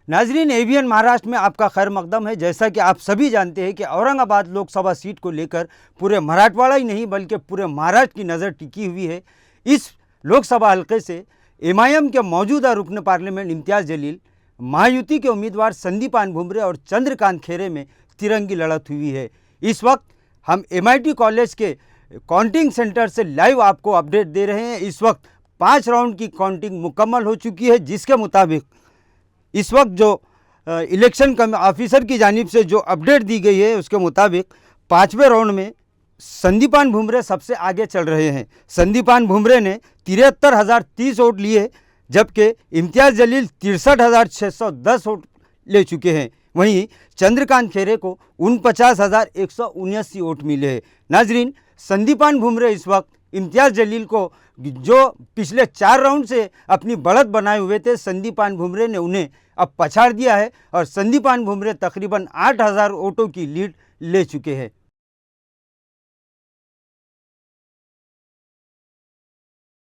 नाजरीन, एवीएन महाराष्ट्र में आपका खैर मकदम है। जैसा कि आप सभी जानते हैं कि औरंगाबाद लोकसभा सीट को लेकर पूरे मराठवाड़ा ही नहीं बल्कि पूरे महाराष्ट्र की नज़र टिकी हुई है। इस लोकसभा हल्के से एमआईएम के मौजूदा रुकन पार्लियामेंट इम्तियाज़ जलील, महायुति के उम्मीदवार संदीपान भुमरे और चंद्रकांत खैरे में तिरंगी लड़त हुई है। इस वक्त हम एमआईटी कॉलेज के काउंटिंग सेंटर से लाइव आपको अपडेट दे रहे हैं। इस वक्त 5 राउंड की काउंटिंग मुकम्मल हो चुकी है, जिसके मुताबिक इस वक्त जो इलेक्शन ऑफिसर की जानिब से जो अपडेट दी गई है उसके मुताबिक 5वें राउंड में संदीपान भुमरे सबसे आगे चल रहे हैं। संदीपान भुमरे ने 73,030 वोट लिए, जबकि इम्तियाज़ जलील 63,610 वोट ले चुके हैं। वहीं चंद्रकांत खैरे को 49,179 वोट मिले हैं। नाजरीन, संदीपान भुमरे इस वक्त इम्तियाज़ जलील को, जो पिछले 4 राउंड से अपनी बढ़त बनाए हुए थे, संदीपान भुमरे ने उन्हें अब पछाड़ दिया है और संदीपान भुमरे तकरीबन 8,000 वोटों की लीड ले चुके हैं।